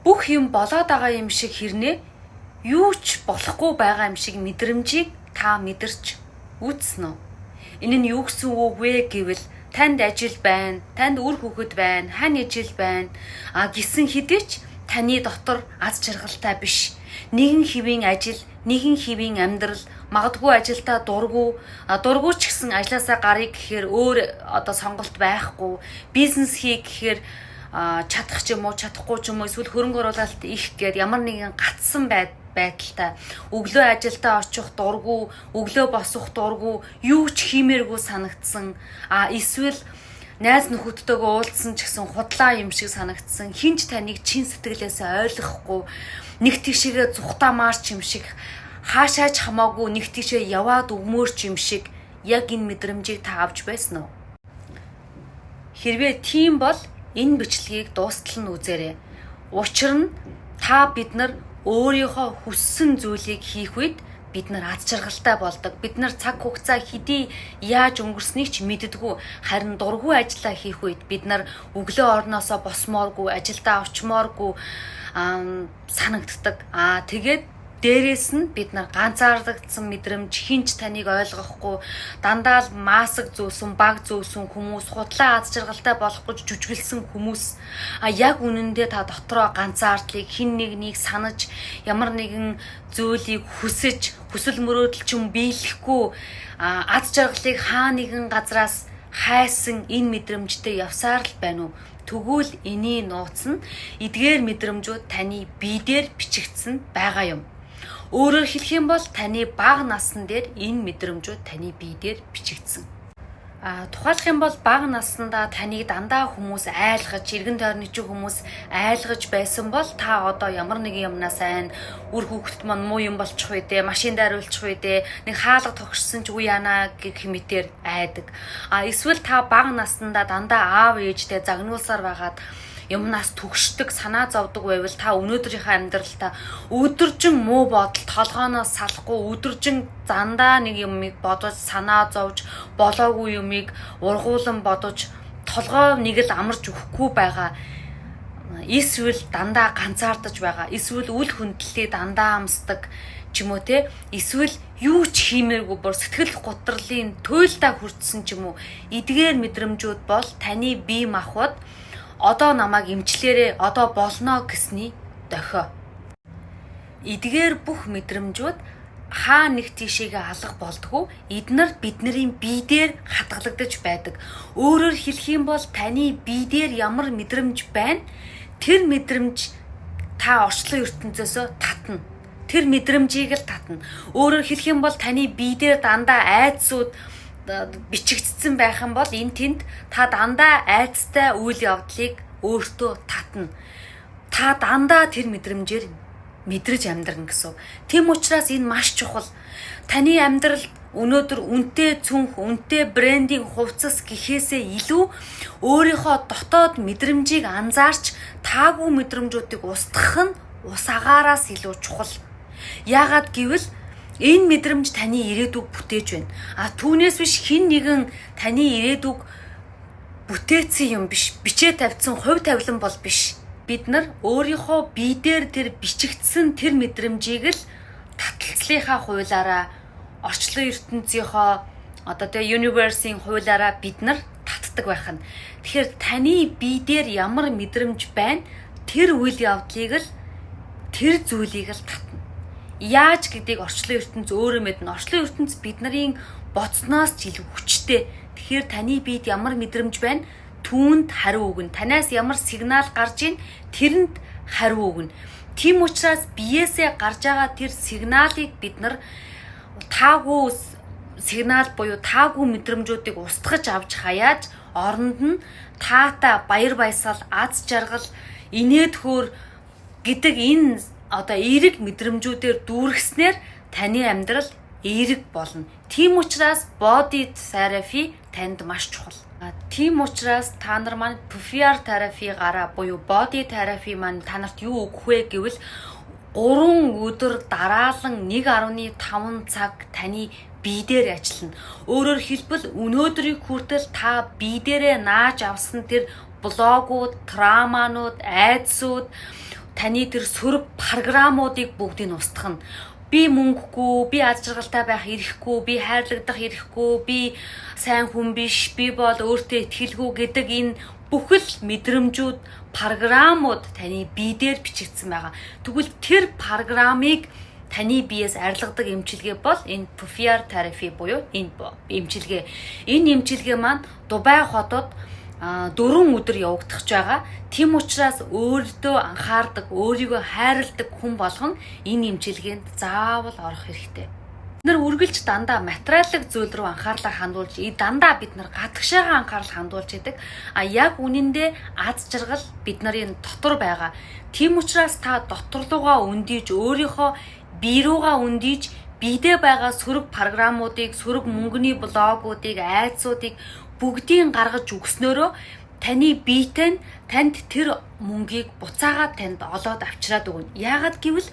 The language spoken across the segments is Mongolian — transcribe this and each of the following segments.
бүх юм болоод байгаа юм шиг хэрнээ юу ч болохгүй байгаа юм шиг мэдрэмжийг та мэдэрч үзсэн үү? Энэ нь юу гэсэн үг вэ гэвэл танд ажил байна, танд үр хүүхэд байна, хань ижил байна. Гисэн хэдий ч таны дотор аз жаргалтай биш. Нэгэн хэвийн ажил, нэгэн хэвийн амьдрал, магадгүй ажилдаа дургу ч гэсэн ажлаасаа гарыг гэхээр өөр сонголт байхгүй. Бизнес хий гэхээр чадах ч юм уу, чадахгүй ч юм уу, эсвэл хөрөнгө оруулалт их гээд ямар нэгэн гацсан байдалтай өглөө ажилдаа очих дургу, өглөө босох дургу, юу ч хиймээргүй санагдсан. Эсвэл найз нөхөдтэйгөө уулзсан ч гэсэн худлаа юм шиг санагдсан. Хинч таныг чин сэтгэлээсээ ойлгохгүй, нэг тийшээгээ зүхтаамаарч юм шиг, хаашаач хамаагүй нэг тийшээ яваад өгмөөрч юм шиг яг энэ мэдрэмжийг та авч байсан уу? Хэрвээ тийм бол энэ бичлэгийг дуустал нь үзээрэй. Учир нь бид нар өөрийнхөө хүссэн зүйлийг хийх үед бид нар аз жаргалтай болдог. Бид нар цаг хугацаа хэдий яаж өнгөрснийг ч мэддэггүй. Харин дургүй ажиллаа хийх үед бид нар өглөө орноосоо босмооргүй, ажилдаа очмооргүй санагддаг. Тэгээд дээрээс нь бид нар ганцаардагдсан мэдрэмж, хинч таныг ойлгохгүй, дандаа л маасаг зөөсөн, баг зөөсөн хүмүүс, худлаа аз жаргалтай болох гэж жүжиглсэн хүмүүс яг үнэндээ та дотроо ганцаардлыг, хин нэгнийг санаж, ямар нэгэн зүйлийг хүсэж, хүсэл мөрөөдөл биелэхгүй, аз жаргалыг хаа нэгэн газраас хайсан энэ мэдрэмжтэй явсаар л байна уу? Тэгвэл энэний нууц нь эдгээр мэдрэмжүүд таны биедээр бичигдсэн байгаа юм. Өөрөөр хэлэх юм бол таны бага насн дээр энэ мэдрэмжүүд таны биедээр бичигдсэн. Тухайлах юм бол бага наснда таныг дандаа хүмүүс айлгаж, эргэн тойрны хүмүүс айлгаж байсан бол та одоо ямар нэгэн юмнаас айн, үр хүүхэд маань муу юм болчих вэ дээ, машин дайруулчих вэ дээ, нэг хаалга тогшсон ч үе яана гэх хэмээр айдаг. Эсвэл та бага наснда дандаа аав ээжтэй загнуулсаар байгаад юмнаас төгшдөг, санаа зовдөг байвал та өнөөдрийнхөө амьдралдаа өдөржин муу бодол толгооноос салахгүй, өдөржин зандаа нэг юмыг бодож санаа зовж, болоогүй юмыг ургуулan бодож, толгоо нэг л амарч өгөхгүй байгаа. Эсвэл дандаа ганцаардаж байгаа. Эсвэл үл хүндлэлийг дандаа амсдаг ч юм уу те. Эсвэл юу ч хиймээргүй бүр сэтгэл гутралын туйлдаа хүрдсэн ч юм уу. Эдгээр мэдрэмжүүд бол таны бие махбод одоо намайг эмчлээрээ, одоо болно гэсний дохио. Эдгээр бүх мэдрэмжүүд хаа нэг тийшээгээ алга болдгоо, эднэр бидний биедээр хадгалагдаж байдаг. Өөрөөр хэлэх юм бол таны биедээр ямар мэдрэмж байна, тэр мэдрэмж та орчлон ертөнцөөсөө татна. Тэр мэдрэмжийг л татна. Өөрөөр хэлэх юм бол таны биедээр дандаа айдсууд бичигдсэн байх юм бол энэ тэнд та дандаа айцтай үйл явдлыг өөртөө татна. Та дандаа тэр мэдрэмжээр мэдрэж амьдрна гэсэн. Тэм учраас энэ маш чухал. Таны амьдралд өнөөдөр үнэтэй цүнх, үнэтэй брендинг хувцас гэхээсээ илүү өөрийнхөө дотоод мэдрэмжийг анзаарч таагүй мэдрэмжүүдийг устгах нь ус агаараас илүү чухал. Яагаад гэвэл энэ мэдрэмж таны ирээдүг бүтээж байна. Түүнээс биш хэн нэгэн таны ирээдүг бүтээсэн юм биш. Бичээ тавьсан хувь тавилан бол биш. Бид нар өөрийнхөө биедээр тэр бичигдсэн тэр мэдрэмжийг л таталцлынхаа хуулаараа, орчлон ертөнцийнхөө universe-ийн хуулаараа бид нар татдаг байх нь. Тэгэхээр таны биедээр ямар мэдрэмж байна, тэр үйл явдлыг л, тэр зүйлийг л татна. Яаж гэдгийг орчлон ертөнц өөрөө мэднэ. Орчлон ертөнц бидний бодсноос ч илүү хүчтэй. Тэгэхээр таны биед ямар мэдрэмж байна, түүнд хариу өгнө. Танаас ямар сигнал гарч ийн, тэрэнд хариу өгнө. Тийм учраас биеэсээ гарч байгаа тэр сигналыг бид нар таагүй сигнал буюу таагүй мэдрэмжүүдийг устгаж авч хаяаж оронд нь таата баяр баясгал, аз жаргал, инээдхөөр гэдэг энэ эерэг мэдрэмжүүдээр дүүргэснээр таны амьдрал эерэг болно. Тийм учраас body therapy танд маш чухал. Тийм учраас та нар маань PFR терапи буюу body therapy маань та нарт юу өгөх вэ гэвэл 3 өдөр дараалан 1.5 цаг таны бие дээр ажиллана. Өөрөөр хэлбэл өнөөдрийг хүртэл та бие дээрээ нааж авсан тэр блогууд, травманууд, айдсууд, таны тэр сөрөг програмуудыг бүгдийг устгах нь. Би мөнгөгүй, би аз жаргалтай байх эрхгүй, би хайрлагдах эрхгүй, би сайн хүн биш, би бол өөртөө итгэлгүй гэдэг энэ бүхэл мэдрэмжүүд, програмууд таны бие дээр бичигдсэн байгаа. Тэгвэл тэр програмыг таны биеэс арилгадаг эмчилгээ бол энэ PFR therapy буюу энэ эмчилгээ. Энэ эмчилгээ маань Дубай хотод 4 өдөр явагдах байгаа. Тийм учраас өөртөө анхаардаг, өөрийгөө хайрладаг хүн болгон энэ эмчилгээнд заавал орох хэрэгтэй. Бид нар үргэлж дандаа материалын зүйл рүү анхаарлаа хандуулж, дандаа бид нар гадагшаага анхаарал хандуулж идэг. Яг үнэндээ аз жаргал бид нарын дотор байгаа. Тийм учраас та дотор руугаа өндийж, өөрийнхөө бие руугаа өндийж, биедээ байгаа сөрөг програмуудыг, сөрөг мөнгөний блогуудыг, айдсуудыг бүгдийг гаргаж өгснөөрөө таны биетэй танд тэр мөнгийг буцаагаад танд олоод авчираад өгнө. Яагаад гэвэл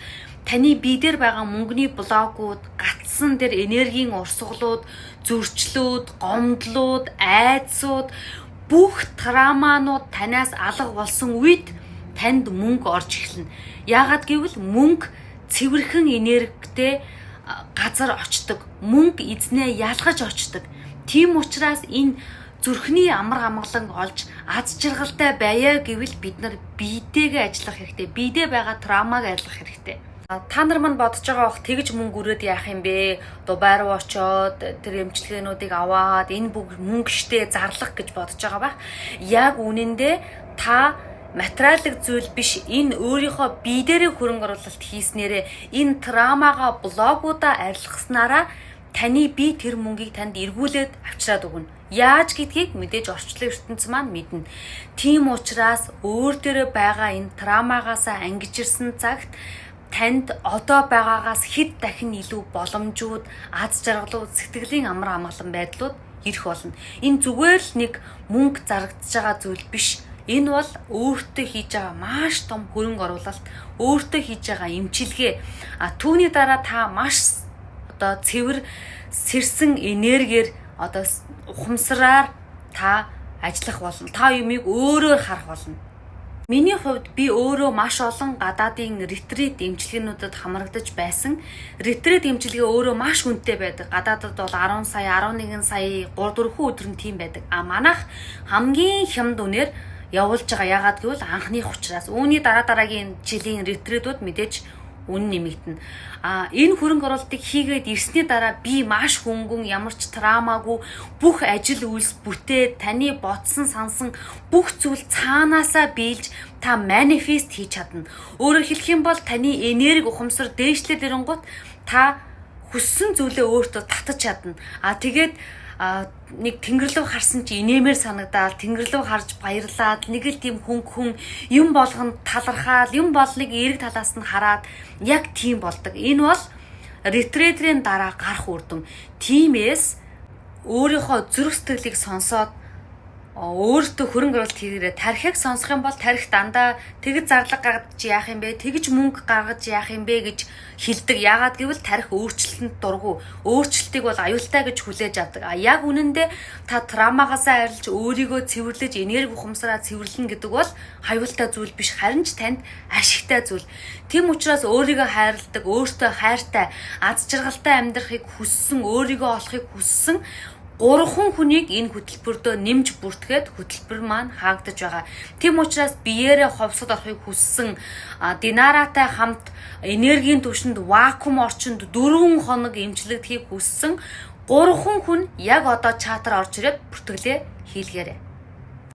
таны бие дээр байгаа мөнгөний блокууд, гатсан тэр энергийн урсгалууд, зөрчлүүд, гомдлууд, айдсууд, бүх травманууд танаас алга болсон үед танд мөнгө орж эхэлнэ. Яагаад гэвэл мөнгө цэвэрхэн энергитэй газар очдог. Мөнгө эзнээ ялгаж очдог. Тийм учраас энэ зүрхний амар амгалан олж аз жаргалтай байя гэвэл бид нар биетэйгээ ажиллах хэрэгтэй. Биедээ байгаа травмаг арилгах хэрэгтэй. Та нар мань бодож байгаа бох тэгж мөнгө өрөөд яах юм бэ? Дубай руу очоод тэр эмчилгээнүүдийг аваад энэ мөнгө штэ зарлах гэж бодож байгаа байх. Яг үнэндээ та материалын зүйл биш, энэ өөрийнхөө бие дээрээ хөрөнгө оруулалт хийснээрээ энэ травмагаа блогуудаа арилгаснараа таны бие тэр мөнгийг танд эргүүлээд авчираад өгнө. Яаж гэдгийг мэдээж орчлон ертөнцийн маань мэднэ. Тийм учраас өөр дээрээ байгаа энэ травмагаасаа ангиж ирсэн цагт танд одоо байгаагаас хэд дахин илүү боломжууд, аз жаргалууд, сэтгэлийн амар амгалан байдлууд ирэх болно. Энэ зүгээр л нэг мөнгө зарагдаж байгаа зүйл биш. Энэ бол өөртөө хийж байгаа маш том хөрөнгө оруулалт, өөртөө хийж байгаа эмчилгээ. Түүний дараа та маш одоо цэвэр сэрсэн энергиэр одоо ухамсараар та ажиллах болно. Та юмыг өөрөөр харах болно. Миний хувьд би өөрөө маш олон гадаадын ретрит эмчилгээнүүдэд хамрагдаж байсан. Ретрит эмчилгээ өөрөө маш хүнтэй байдаг. Гадаадд бол 10 сая, 11 сая, 3-4 өдөр нь тийм байдаг. Манайх хамгийн хямд үнээр явуулж байгаа. Яагаад гэвэл анхных учраас. Үүний дараагийн жилийн ретритүүд мэдээж үн нэмэгдэнэ. Энэ хөрөнгө оруулалтыг хийгээд ирсний дараа би маш хөнгөн, ямар ч травмаагүй бүх ажил үйлс бүтээ, таны бодсон сансан бүх зүйл цаанаасаа биелж та манифест хийж чадна. Өөрөөр хэлэх юм бол таны энерги ухамсар дээшлээд ирэнгүүт та хүссэн зүйлээ өөртөө татаж чадна. Тэгээд нэг тэнгэр рүү харсан чи инээмээр санагдаад тэнгэр рүү харж баярлаад нэг л тийм хүн юм болгонд талархаад юм болныг эрэг талаас нь хараад яг тийм болдог. Энэ бол ретритрийн дараа гарах үр дүн. Тиймээс өөрийнхөө зүрх сэтгэлийг сонсоод өөртөө хөрөнгө оруулалт хийгээрээ тархийг сонсох юм бол тархи дандаа тэгж зарлага гаргаж яах юм бэ? Тэгж мөнгө гаргаж яах юм бэ гэж хэлдэг. Яагаад гэвэл тархи өөрчлөлтөнд дургу. Өөрчлөлтийг бол аюултай гэж хүлээж авдаг. Яг үнэндээ та травмагаасаа арилж өөрийгөө цэвэрлэж энерги ухамсараа цэвэрлэнэ гэдэг бол аюултай зүйл биш, харин ч танд ашигтай зүйл. Тийм учраас өөрийгөө хайрладаг, өөртөө хайртай, аз жаргалтай амьдрахыг хүссэн, өөрийгөө олохыг хүссэн 3 хүнийг энэ хөтөлбөртөө нэмж бүртгээд хөтөлбөр маань хаагдаж байгаа. Тийм учраас биеэрээ ховсод орохыг хүссэн, динаратай хамт энергийн түвшинд вакуум орчинд 4 хоног эмчилэгдэхийг хүссэн 3 хүн яг одоо чатар орж ирээд бүртгэлээ хийлгээрэй.